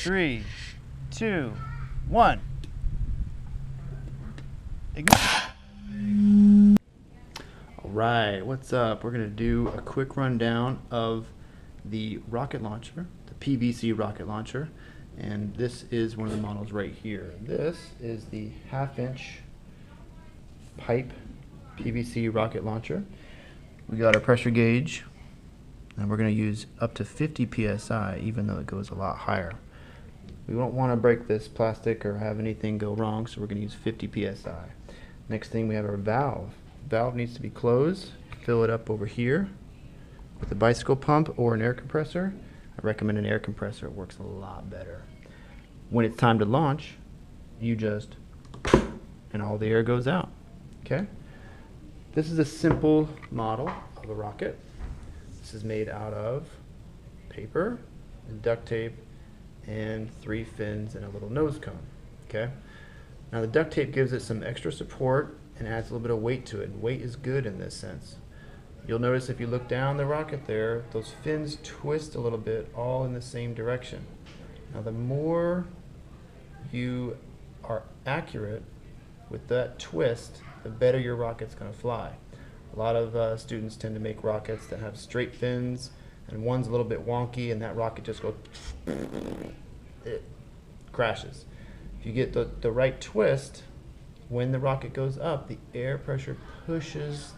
3, 2, 1. Alright, what's up? We're going to do a quick rundown of the rocket launcher, the PVC rocket launcher, and this is one of the models right here. This is the 1/2 inch pipe PVC rocket launcher. We got our pressure gauge, and we're going to use up to 50 psi, even though it goes a lot higher. We don't want to break this plastic or have anything go wrong, so we're going to use 50 psi. Next thing, we have our valve. Valve needs to be closed. Fill it up over here with a bicycle pump or an air compressor. I recommend an air compressor. It works a lot better. When it's time to launch, you just, and all the air goes out. Okay? This is a simple model of a rocket. This is made out of paper and duct tape and 3 fins and a little nose cone. Okay? Now the duct tape gives it some extra support and adds a little bit of weight to it. Weight is good in this sense. You'll notice if you look down the rocket there, those fins twist a little bit, all in the same direction. Now the more you are accurate with that twist, the better your rocket's going to fly. A lot of students tend to make rockets that have straight fins, and one's a little bit wonky, and that rocket just goes, it crashes. If you get the right twist, when the rocket goes up, the air pressure pushes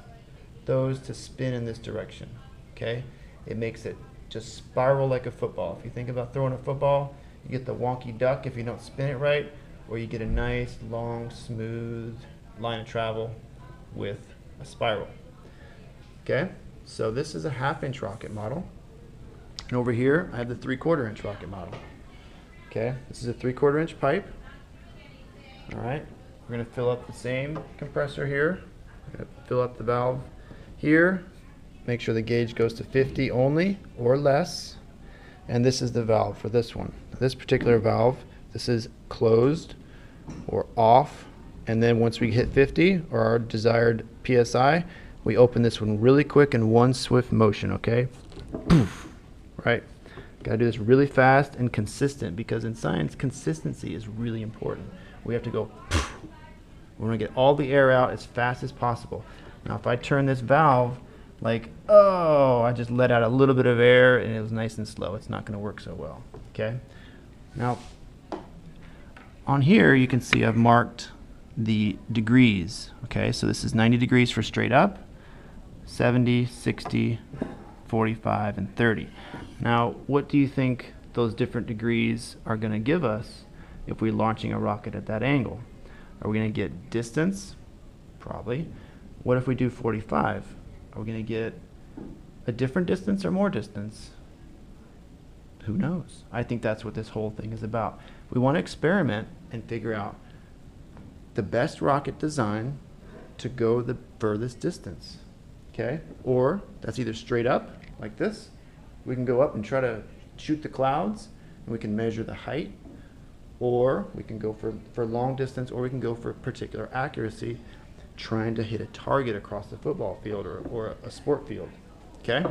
those to spin in this direction. Okay? It makes it just spiral like a football. If you think about throwing a football, you get the wonky duck if you don't spin it right, or you get a nice, long, smooth line of travel with a spiral. Okay? So this is a 1/2 inch rocket model. And over here, I have the 3/4 inch rocket model. Okay? This is a 3/4 inch pipe. Alright? We're going to fill up the same compressor here. We're going to fill up the valve here. Make sure the gauge goes to 50 only or less. And this is the valve for this one. This particular valve, this is closed or off. And then once we hit 50 or our desired PSI, we open this one really quick in one swift motion, okay? Right? Gotta do this really fast and consistent, because in science, consistency is really important. We have to go, we want to get all the air out as fast as possible. Now if I turn this valve like, oh, I just let out a little bit of air and it was nice and slow, it's not going to work so well. Okay? Now on here you can see I've marked the degrees. Okay, so this is 90 degrees for straight up, 70, 60, 45, and 30. Now what do you think those different degrees are going to give us if we're launching a rocket at that angle? Are we going to get distance? Probably. What if we do 45? Are we going to get a different distance or more distance? Who knows? I think that's what this whole thing is about. We want to experiment and figure out the best rocket design to go the furthest distance. Okay? Or that's either straight up, like this. We can go up and try to shoot the clouds, and we can measure the height. Or we can go for long distance, or we can go for particular accuracy, trying to hit a target across the football field or a sport field. Okay?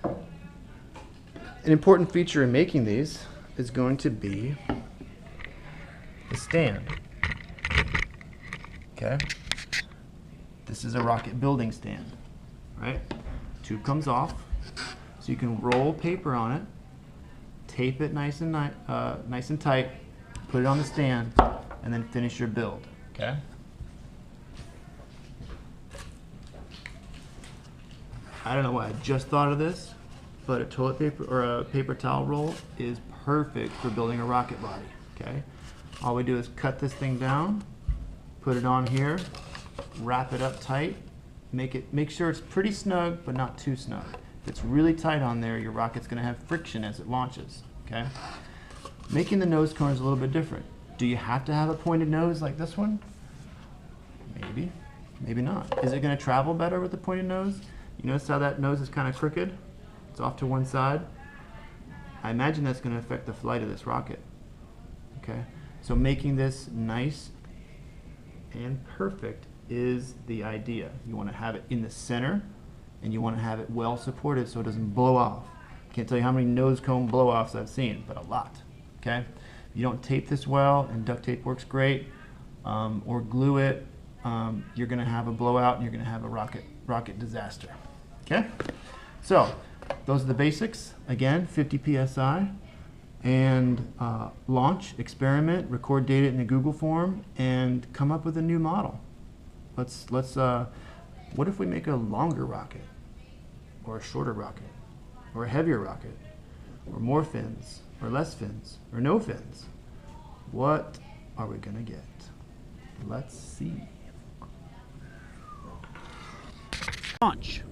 An important feature in making these is going to be the stand. Okay? This is a rocket building stand. Right? Tube comes off, so you can roll paper on it, tape it nice and tight, put it on the stand, and then finish your build. Okay? I don't know why I just thought of this, but a toilet paper or a paper towel roll is perfect for building a rocket body. Okay? All we do is cut this thing down, put it on here, wrap it up tight, make sure it's pretty snug but not too snug. If it's really tight on there, your rocket's going to have friction as it launches. Okay? Making the nose cone is a little bit different. Do you have to have a pointed nose like this one? Maybe. Maybe not. Is it going to travel better with the pointed nose? You notice how that nose is kind of crooked? It's off to one side. I imagine that's going to affect the flight of this rocket. Okay? So making this nice and perfect is the idea. You want to have it in the center, and you want to have it well supported so it doesn't blow off. Can't tell you how many nose cone blow-offs I've seen, but a lot. Okay, if you don't tape this well, and duct tape works great, or glue it, you're going to have a blowout and you're going to have a rocket disaster. Okay, so those are the basics. Again, 50 psi, and launch, experiment, record data in a Google form, and come up with a new model. What if we make a longer rocket, or a shorter rocket, or a heavier rocket, or more fins, or less fins, or no fins? What are we going to get? Let's see. Launch.